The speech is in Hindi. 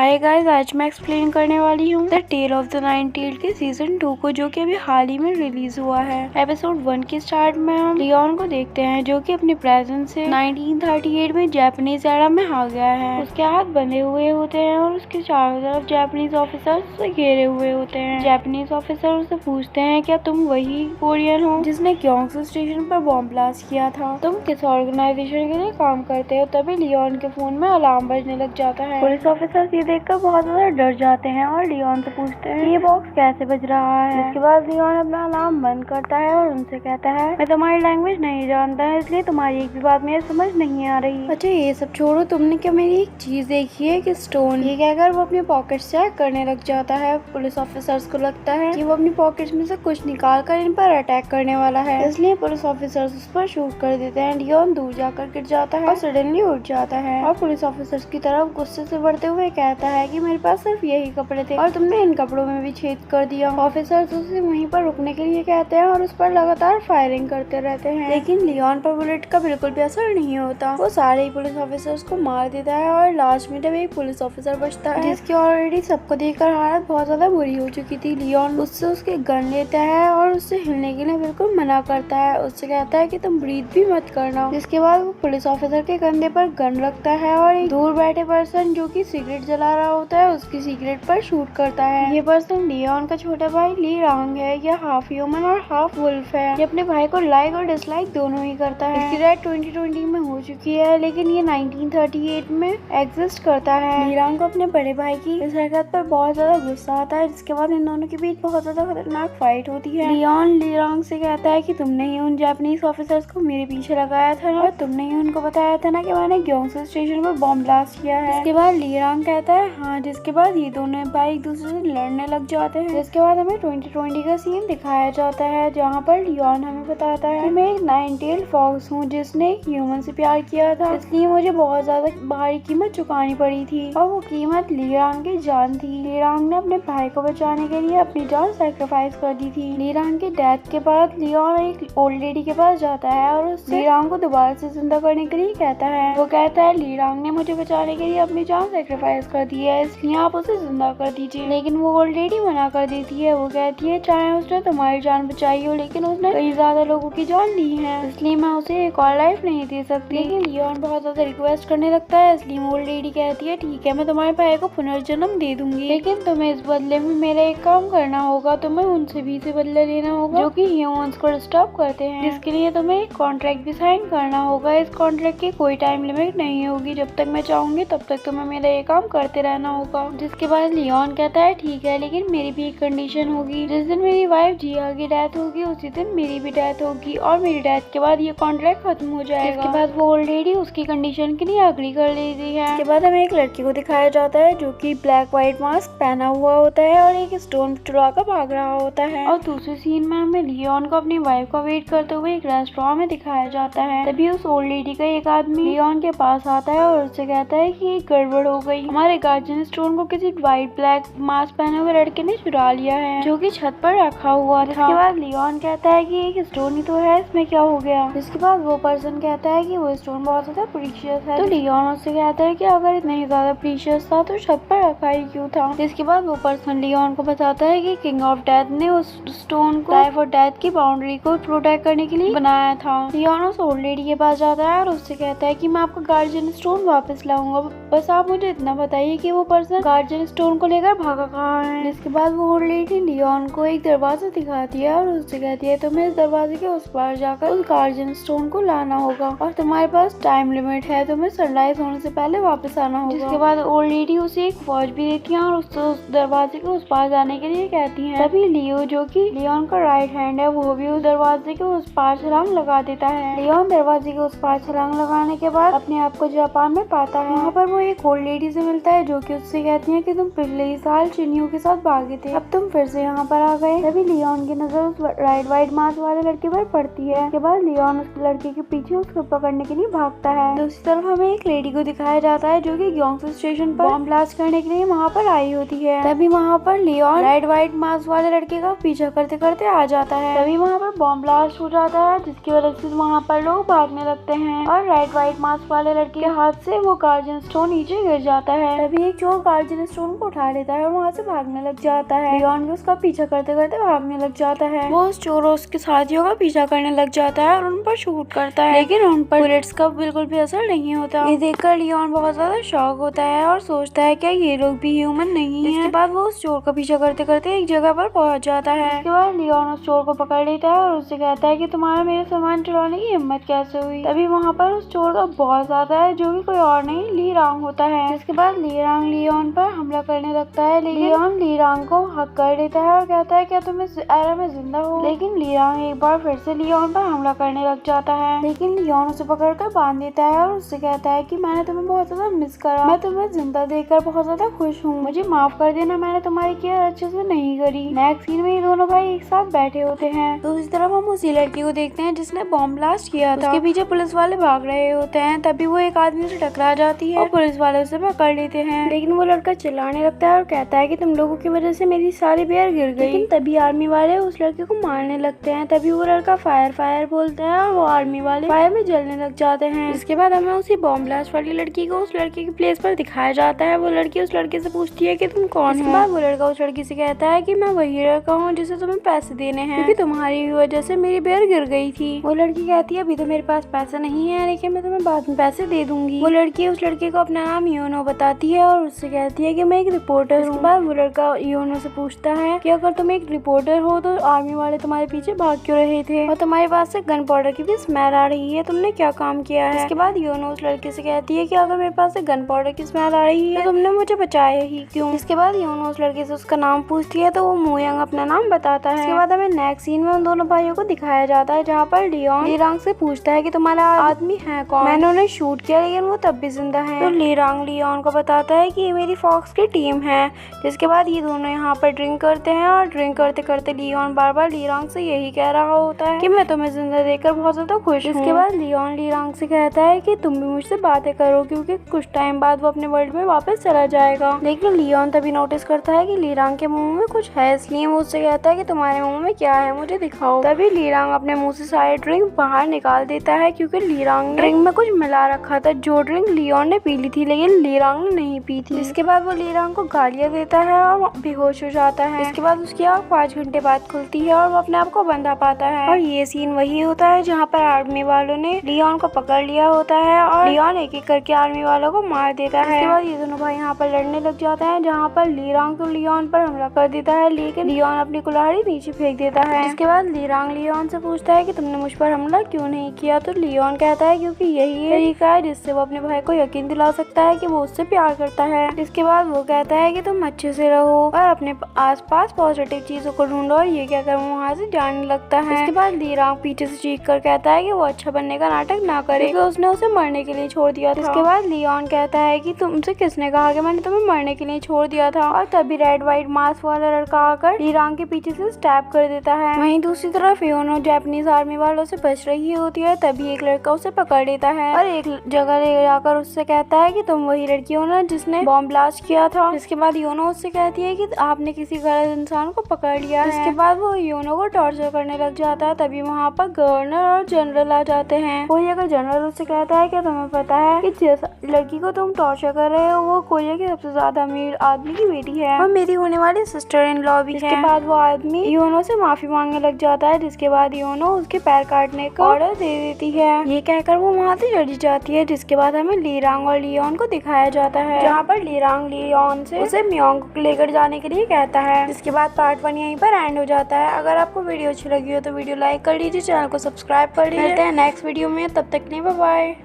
हाय गाइस, आज मैं एक्सप्लेन करने वाली हूँ the tail of the nine tail के सीजन 2 को, जो कि अभी हाल ही में रिलीज हुआ है। एपिसोड 1 के स्टार्ट में हम लियोन को देखते हैं, जो कि अपने प्रेजेंस से 1938 में जापानीज एरा में आ गया है। उसके हाथ बंधे हुए होते हैं और उसके चारों तरफ जापानीज ऑफिसर्स से घेरे हुए होते हैं। जापानीज ऑफिसर उससे पूछते हैं, क्या तुम वही कोरियन हो जिसने क्योंगसू स्टेशन पर बॉम्ब ब्लास्ट किया था? तुम किस ऑर्गेनाइजेशन के लिए काम करते हो? तभी लियोन के फोन में अलार्म बजने लग जाता है। पुलिस ऑफिसर देखकर बहुत ज्यादा डर जाते हैं और लियोन से पूछते हैं कि ये बॉक्स कैसे बज रहा है। इसके बाद लियोन अपना अलार्म बंद करता है और उनसे कहता है, मैं तुम्हारी लैंग्वेज नहीं जानता है, इसलिए तुम्हारी एक भी बात मेरे समझ नहीं आ रही। अच्छा ये सब छोड़ो, तुमने क्या मेरी एक चीज देखी है कि स्टोन? ये कहकर वो अपने पॉकेट चेक करने लग जाता है। पुलिस ऑफिसर्स को लगता है कि वो अपनी पॉकेट में से कुछ निकाल कर इन पर अटैक करने वाला है, इसलिए पुलिस ऑफिसर्स उस पर शूट कर देते हैं। लियोन दूर जाकर गिर जाता है और सडनली उठ जाता है और पुलिस ऑफिसर्स की तरफ गुस्से से बढ़ते हुए कहता है कि मेरे पास सिर्फ यही कपड़े थे और तुमने इन कपड़ों में भी छेद कर दिया। ऑफिसर्स उसे वहीं पर रुकने के लिए कहते हैं और उस पर लगातार फायरिंग करते रहते हैं, लेकिन लियोन पर बुलेट का बिल्कुल भी असर नहीं होता। वो सारे ही पुलिस ऑफिसर्स को मार देता है और लास्ट में जब एक पुलिस ऑफिसर बचता है, जिसकी ऑलरेडी सबको देखकर हालत बहुत ज्यादा बुरी हो चुकी थी, लियोन उससे उसके गन लेता है और उससे हिलने के लिए बिल्कुल मना करता है। उससे कहता है कि तुम ब्रीथ भी मत करना। जिसके बाद वो पुलिस ऑफिसर के कंधे पर गन रखता है और एक दूर बैठे पर्सन जो कि सिगरेट जला रहा होता है उसकी सिगरेट पर शूट करता है। ये पर्सन लियोन का छोटा भाई ली रांग है। यह हाफ ह्यूमन और हाफ वुल्फ है। ये अपने भाई को लाइक और डिसलाइक दोनों ही करता है। इसकी डेथ 2020 में हो चुकी है, लेकिन ये 1938 में एग्जिस्ट करता है। ली रांग को अपने बड़े भाई की इस हरकत पर बहुत ज्यादा गुस्सा आता है, जिसके बाद इन दोनों के बीच बहुत ज्यादा खतरनाक फाइट होती है। लियोन ली रांग से कहता है कि तुमने ही उन जापानीज ऑफिसर्स को मेरे पीछे लगाया था और तुमने ही उनको बताया था ना कि मैंने क्योंगसू स्टेशन पर बॉम्ब ब्लास्ट किया है। इसके बाद ली रांग कहता है हाँ, जिसके बाद ये दोनों भाई एक दूसरे से लड़ने लग जाते हैं। जिसके बाद हमें 2020 का सीन दिखाया जाता है, जहाँ पर लियोन हमें बताता है कि मैं एक नाइन टेल फॉक्स हूँ जिसने एक ह्यूमन से प्यार किया था, इसलिए मुझे बहुत ज्यादा भारी कीमत चुकानी पड़ी थी और वो कीमत लीरांग की जान थी। लीरांग ने अपने भाई को बचाने के लिए अपनी जान सैक्रिफाइस कर दी थी। लीरांग की डेथ के बाद लियोन एक ओल्ड लेडी के पास जाता है और उससे लीरांग को दोबारा से जिंदा करने के लिए कहता है। वो कहता है लीरांग ने मुझे बचाने के लिए अपनी जान सैक्रिफाइस कर दी है, इसलिए आप उसे जिंदा कर दीजिए। लेकिन वो ऑलरेडी मना कर देती है। वो कहती है चाहे उसने तुम्हारी जान बचाई हो, लेकिन उसने कई ज्यादा लोगों की जान ली है, इसलिए मैं उसे एक और लाइफ नहीं दे सकती। लेकिन लियोन बहुत ज्यादा रिक्वेस्ट करने लगता है, इसलिए वो लेडी कहती है ठीक है, मैं तुम्हारे भाई को पुनर्जन्म दे दूंगी, लेकिन तुम्हें इस बदले में मेरा एक काम करना होगा। तुम्हें उनसे भी से बदला लेना होगा जो कि ह्यूमंस को डिस्टर्ब करते हैं, जिसके लिए तुम्हें एक कॉन्ट्रैक्ट भी साइन करना होगा। इस कॉन्ट्रैक्ट की कोई टाइम लिमिट नहीं होगी, जब तक मैं चाहूंगी तब तक तुम्हें मेरा ये काम करते रहना होगा। जिसके बाद लियोन कहता है ठीक है, लेकिन मेरी भी एक कंडीशन होगी, जिस दिन मेरी वाइफ जिया की डेथ होगी उसी दिन मेरी भी डेथ होगी और मेरी डेथ के बाद ये कॉन्ट्रैक्ट खत्म हो जाएगा। इसके बाद वो ऑलरेडी उसकी कंडीशन के लिए अग्री कर लेती है। इसके बाद हमें एक लड़की को दिखाया जाता है जो कि ब्लैक व्हाइट मास्क पहना हुआ होता है और एक स्टोन चुरा कर भाग रहा होता है। और दूसरे सीन में हमें लियोन को अपनी वाइफ का वेट करते हुए एक रेस्टोरेंट में दिखाया जाता है। तभी उस ओल्ड लेडी का एक आदमी लियोन के पास आता है और उससे कहता है कि एक गड़बड़ हो गई, हमारे गार्जियन स्टोन को किसी व्हाइट ब्लैक मास्क पहने हुए लड़के ने चुरा लिया है, जो कि छत पर रखा हुआ था। इसके बाद लियोन कहता है कि एक स्टोन ही तो है, इसमें क्या हो गया? जिसके बाद वो पर्सन कहता है कि वो स्टोन बहुत ज्यादा प्रीशियस है। तो लियोन उससे कहता है कि अगर इतना ही ज्यादा प्रीशियस था तो छत पर रखा ही क्यों था? जिसके बाद वो पर्सन लियोन को बताता है कि किंग ऑफ डेथ ने उस स्टोन को लाइफ और डेथ की बाउंड्री को प्रोटेक्ट करने के लिए बनाया था। लियोन उस ओल्ड लेडी के पास जाता है और उससे कहता है कि मैं आपका गार्जियन स्टोन वापस लाऊंगा, बस आप मुझे इतना बताइए कि वो पर्सन गार्जियन स्टोन को लेकर भागा कहाँ है। जिसके बाद वो ओल्ड लेडी लियोन को एक दरवाजा दिखाती है और उससे कहती है तुम्हें इस दरवाजे के उस पार जाकर उस गार्जियन स्टोन को लाना होगा और तुम्हारे पास टाइम लिमिट है, तुम्हें सनराइज होने से पहले वापस आना होगा। जिसके बाद ओल्ड लेडी उसे एक वॉच भी देती है और उस दरवाजे के उस पार जाने के लिए कहती है। तभी लियो जो कि लियोन का राइट हैंड है, वो भी उस दरवाजे के उस पार छलांग लगा देता है। लियोन दरवाजे के उस पार छलांग लगाने के बाद अपने आप को जापान में पाता है। वहाँ पर वो एक ओल्ड लेडी से मिलता है जो कि उससे कहती है कि तुम पिछले ही साल चिन्हियों के साथ भागे थे, अब तुम फिर से यहाँ पर आ गए। तभी लियोन की नजर उस राइट व्हाइट मास्क वाले लड़के पर पड़ती है। उसके बाद लियोन उस लड़के के पीछे उसको पकड़ने के लिए भागता है। दूसरी तरफ हमें एक लेडी को दिखाया जाता है जो कि क्योंगसू स्टेशन पर बॉम्ब ब्लास्ट करने के लिए वहाँ पर आई होती है। तभी वहाँ पर लियोन राइट व्हाइट मास्क वाले लड़के का पीछा करते करते आ जाता है। तभी वहाँ पर बॉम्ब ब्लास्ट हो जाता है, जिसकी वजह से वहाँ पर लोग भागने लगते हैं और राइट व्हाइट मास्क वाले लड़के के हाथ से वो गार्जियन स्टोन नीचे गिर जाता है। तभी एक चोर गार्जियन स्टोन को उठा लेता है और वहाँ से भागने लग जाता है। लियोन भी उसका पीछा करते करते भागने लग जाता है। वो उस चोर और उसके साथियों का पीछा करने लग जाता है और उन पर शूट करता है, लेकिन उन पर बुलेट्स का बिल्कुल भी असर नहीं होता। ये देखकर लियोन बहुत ज्यादा शॉक होता है और सोचता है क्या ये लोग भी ह्यूमन नहीं है। इसके बाद वो उस चोर का पीछा करते करते एक जगह पर पहुंच जाता है। इसके बाद लियोन उस चोर को पकड़ लेता है और उससे कहता है कि तुम्हारा मेरे सामान चुराने की हिम्मत कैसे हुई। तभी वहाँ पर उस चोर का बॉस आता है जो कि कोई और नहीं ली रांग होता है। जिसके बाद ली रांग लियोन पर हमला करने लगता है, लेकिन लियोन ली रांग को हक कर लेता है और कहता है क्या तुम इस एरा में जिंदा हो। लेकिन ली रांग एक बार फिर से लियोन पर हमला करने लग जाता है, लेकिन लियोन उसे पकड़कर बांध देता है और उससे कहता है कि मैंने तुम्हें बहुत ज्यादा मिस करा, मैं तुम्हें जिंदा देखकर बहुत ज्यादा खुश हूँ, मुझे माफ कर देना, मैंने तुम्हारी केयर अच्छे से नहीं करी। नेक्स्ट सीन में ये दोनों भाई एक साथ बैठे होते हैं। दूसरी तरफ हम उसी लड़की को देखते हैं जिसने बॉम्ब ब्लास्ट किया था। उसके पीछे पुलिस वाले भाग रहे होते हैं, तभी वो एक आदमी से टकरा जाती है और पुलिस वाले उसे पकड़ लेते हैं। लेकिन वो लड़का चिल्लाने लगता है और कहता है कि तुम लोगों की वजह से मेरी सारी बेयर गिर गई। लेकिन तभी आर्मी वाले उस लड़के को मारने लगते हैं। तभी वो लड़का फायर फायर बोलता है और वो आर्मी वाले फायर में जलने लग जाते हैं। इसके बाद हमें उसी बॉम्ब ब्लास्ट वाली लड़की को उस लड़के की प्लेस पर दिखाया जाता है। वो लड़की उस लड़के से पूछती है कि तुम कौन हो। बाद वो लड़का उस लड़की से कहता है कि मैं वही लड़का हूँ जिसे तुम्हें पैसे देने हैं, क्योंकि तुम्हारी वजह से मेरी बेयर गिर गई थी। वो लड़की कहती है अभी तो मेरे पास पैसा नहीं है, लेकिन मैं तुम्हें बाद में पैसे दे दूंगी। वो लड़की उस लड़के को अपना नाम योनो बताती है और उससे कहती है कि मैं एक रिपोर्टर हूँ। बाद वो लड़का योनो से पूछता है कि अगर तुम एक रिपोर्टर हो तो आर्मी वाले तुम्हारे पीछे भाग क्यों रहे थे और तुम्हारे पास से गन पाउडर की भी स्मेल आ रही है, तुमने क्या काम किया है। इसके बाद योनो उस लड़के से कहती है कि अगर मेरे पास से गन पाउडर की स्मेल आ रही है तो तुमने मुझे बचाया ही क्यों। इसके बाद योनो उस लड़के से उसका नाम पूछती है तो वो मोयंग अपना नाम बताता है। इसके बाद हमें नेक्स्ट सीन में उन दोनों भाइयों को दिखाया जाता है, जहाँ पर लियोन ली रांग से पूछता है कि तुम्हारा आदमी है कौन। मैंने उन्हें शूट किया लेकिन वो तब भी जिंदा है। तो ली रांग लियोन को बताता है कि ये मेरी फॉक्स की टीम है। जिसके बाद ये दोनों यहाँ पर ड्रिंक करते हैं और ड्रिंक करते करते लियोन बार बार ली रांग से यही कह रहा होता है कि मैं तुम्हें जिंदा देखकर बहुत ज्यादा खुश हूँ। इसके बाद लियोन ली रांग से कहता है कि तुम भी मुझसे बातें करो, क्योंकि कुछ टाइम बाद वो अपने वर्ल्ड में वापस चला जाएगा। लेकिन लियोन तभी नोटिस करता है कि ली रांग के मुंह में कुछ है, इसलिए वो उससे कहता है कि तुम्हारे मुंह में क्या है, मुझे दिखाओ। तभी ली रांग अपने मुंह से सारे ड्रिंक बाहर निकाल देता है, क्योंकि ली रांग ने ड्रिंक में कुछ मिला रखा था, जो ड्रिंक लियोन ने पी ली थी लेकिन ली रांग ने नहीं पी थी। इसके बाद वो ली रांग को गालियां देता है और बेहोश हो जाता है। इसके बाद उसकी आँख 5 घंटे बाद खुलती है और वो अपने आप को बंधा पाता है। और ये सीन वही होता है जहाँ पर आर्मी वालों ने लियोन को पकड़ लिया होता है और लियोन एक एक करके आर्मी वालों को मार देता है। इसके बाद ये दोनों भाई यहाँ पर लड़ने लग जाते हैं, जहाँ पर ली रांग तो लियोन पर हमला कर देता है, लेकिन लियोन अपनी कुल्हाड़ी नीचे फेंक देता है। इसके बाद ली रांग लियोन से पूछता है कि तुमने मुझ पर हमला क्यों नहीं किया। तो लियोन कहता है क्योंकि यही तरीका है जिससे वो अपने भाई को यकीन दिला सकता है कि वो उससे प्यार करता है। इसके बाद वो कहता है कि तुम अच्छे से रहो और अपने आसपास पॉजिटिव चीजों को ढूंढो, और ये कहकर वो वहाँ से जाने लगता है। इसके बाद ली रांग पीछे से चीख कर कहता है कि वो अच्छा बनने का नाटक ना करे, क्योंकि उसने उसे मरने के लिए छोड़ दिया था। इसके बाद लियोन कहता है कि तुमसे किसने कहा कि मैंने तुम्हें मरने के लिए छोड़ दिया था। और तभी रेड व्हाइट मास्क वाला लड़का आकर ली रांग के पीछे से स्टैब कर देता है। वहीं दूसरी तरफ योनो जापानीज आर्मी वालों से बच रही होती है, तभी एक लड़का उसे पकड़ लेता है और एक जगह ले जाकर उससे कहता है कि तुम वही लड़की हो ना जिसने बॉम्ब ब्लास्ट किया था। इसके बाद योनो उससे कहती है कि आपने किसी गलत इंसान को पकड़ लिया है। इसके बाद वो योनो को टॉर्चर करने लग जाता है। तभी वहाँ पर गवर्नर और जनरल आ जाते हैं। कोई अगर जनरल उससे कहता है कि तुम्हें पता है कि जिस लड़की को तुम टॉर्चर कर रहे हो वो कोरिया के सबसे ज्यादा अमीर आदमी की बेटी है और मेरी होने वाली सिस्टर इन लॉ भी है। इसके बाद वो आदमी योनो से माफी मांगने लग जाता है, जिसके बाद योनो उसके पैर काटने का ऑर्डर दे देती है। ये कहकर वो वहाँ से चली जाती है। जिसके बाद हमें ली रांग और लियोन को दिखाया जाता है, जहाँ पर ली रांग लियोन से उसे म्योंग को लेकर जाने के लिए कहता है। जिसके बाद पार्ट 1 यहीं पर एंड हो जाता है। अगर आपको वीडियो अच्छी लगी हो तो वीडियो लाइक कर लीजिए, चैनल को सब्सक्राइब कर लीजिए। मिलते हैं नेक्स्ट वीडियो में, तब तक के लिए बाय बाय।